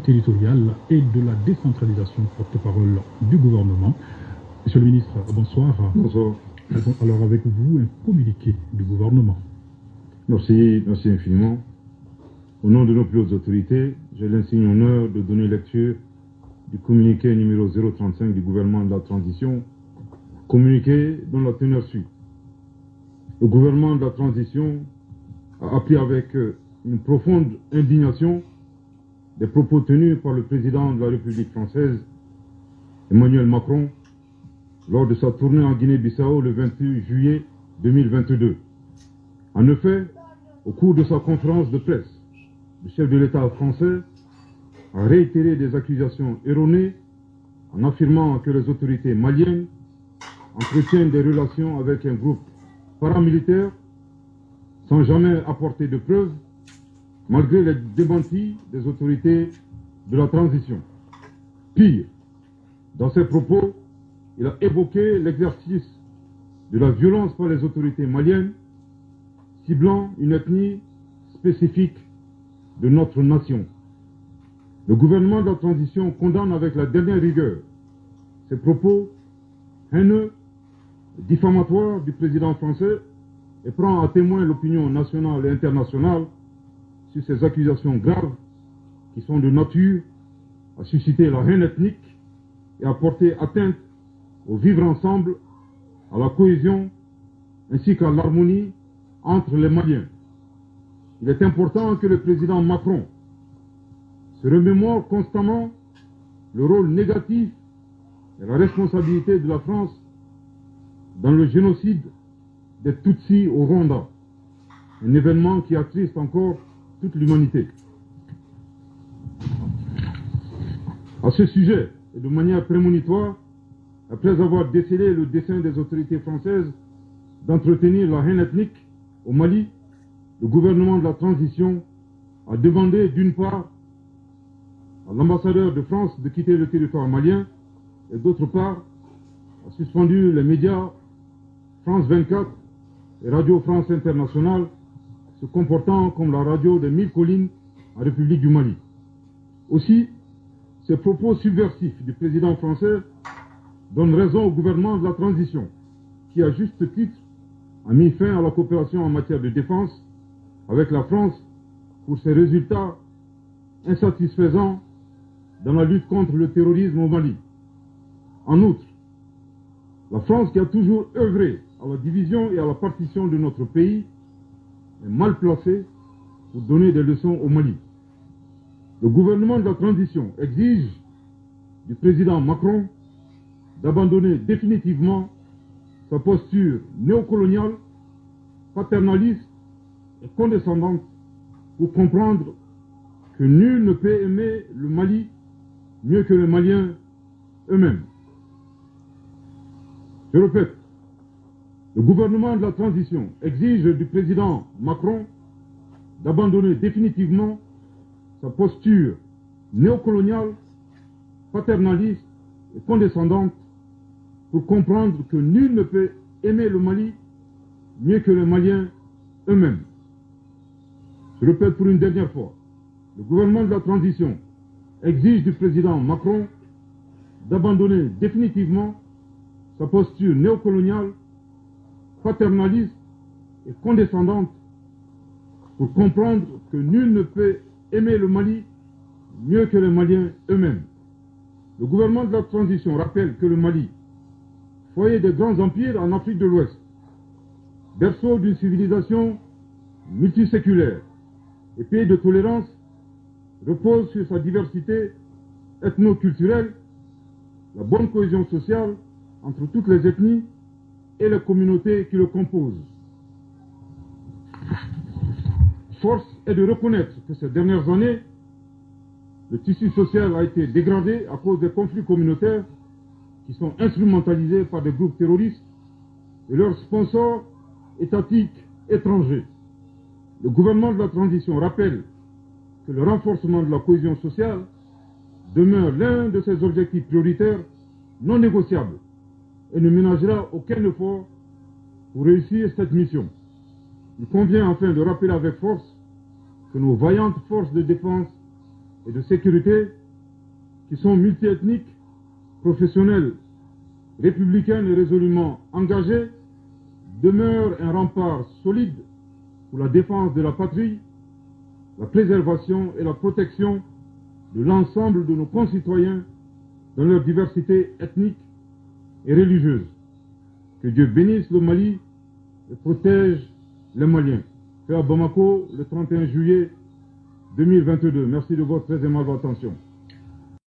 territoriale et de la décentralisation, porte-parole du gouvernement. Monsieur le ministre, bonsoir. Bonsoir. Alors avec vous, un communiqué du gouvernement. Merci infiniment. Au nom de nos plus hautes autorités, j'ai l'insigne honneur de donner lecture du communiqué numéro 035 du gouvernement de la transition, communiqué dont la teneur suit. Le gouvernement de la transition a appris avec une profonde indignation des propos tenus par le président de la République française, Emmanuel Macron, lors de sa tournée en Guinée-Bissau le 28 juillet 2022. En effet, au cours de sa conférence de presse, le chef de l'État français a réitéré des accusations erronées en affirmant que les autorités maliennes entretiennent des relations avec un groupe paramilitaire sans jamais apporter de preuves, malgré les démentis des autorités de la transition. Pire, dans ses propos, il a évoqué l'exercice de la violence par les autorités maliennes, ciblant une ethnie spécifique de notre nation. Le gouvernement de la transition condamne avec la dernière rigueur ces propos haineux, diffamatoires du président français et prend à témoin l'opinion nationale et internationale sur ces accusations graves qui sont de nature à susciter la haine ethnique et à porter atteinte au vivre ensemble, à la cohésion ainsi qu'à l'harmonie entre les Maliens. Il est important que le président Macron se remémore constamment le rôle négatif et la responsabilité de la France dans le génocide des Tutsis au Rwanda, un événement qui attriste encore toute l'humanité. À ce sujet, et de manière prémonitoire, après avoir décelé le dessein des autorités françaises d'entretenir la haine ethnique au Mali, le gouvernement de la transition a demandé d'une part à l'ambassadeur de France de quitter le territoire malien et d'autre part a suspendu les médias France 24 et Radio France Internationale se comportant comme la radio des 1000 collines en République du Mali. Aussi, ces propos subversifs du président français donnent raison au gouvernement de la transition qui, à juste titre, a mis fin à la coopération en matière de défense avec la France pour ses résultats insatisfaisants dans la lutte contre le terrorisme au Mali. En outre, la France, qui a toujours œuvré à la division et à la partition de notre pays, est mal placée pour donner des leçons au Mali. Le gouvernement de la transition exige du président Macron d'abandonner définitivement sa posture néocoloniale, paternaliste et condescendante pour comprendre que nul ne peut aimer le Mali mieux que les Maliens eux-mêmes. Je répète, le gouvernement de la transition exige du président Macron d'abandonner définitivement sa posture néocoloniale, paternaliste et condescendante pour comprendre que nul ne peut aimer le Mali mieux que les Maliens eux-mêmes. Je répète pour une dernière fois, le gouvernement de la transition exige du président Macron d'abandonner définitivement sa posture néocoloniale, paternaliste et condescendante pour comprendre que nul ne peut aimer le Mali mieux que les Maliens eux-mêmes. Le gouvernement de la transition rappelle que le Mali, foyer des grands empires en Afrique de l'Ouest, berceau d'une civilisation multiséculaire et pays de tolérance, repose sur sa diversité ethno-culturelle, la bonne cohésion sociale entre toutes les ethnies et les communautés qui le composent. Force est de reconnaître que ces dernières années, le tissu social a été dégradé à cause des conflits communautaires qui sont instrumentalisés par des groupes terroristes et leurs sponsors étatiques étrangers. Le gouvernement de la transition rappelle que le renforcement de la cohésion sociale demeure l'un de ses objectifs prioritaires non négociables et ne ménagera aucun effort pour réussir cette mission. Il convient enfin de rappeler avec force que nos vaillantes forces de défense et de sécurité qui sont multiethniques, professionnels, républicains et résolument engagés, demeurent un rempart solide pour la défense de la patrie, la préservation et la protection de l'ensemble de nos concitoyens dans leur diversité ethnique et religieuse. Que Dieu bénisse le Mali et protège les Maliens. Fait à Bamako le 31 juillet 2022. Merci de votre très aimable attention.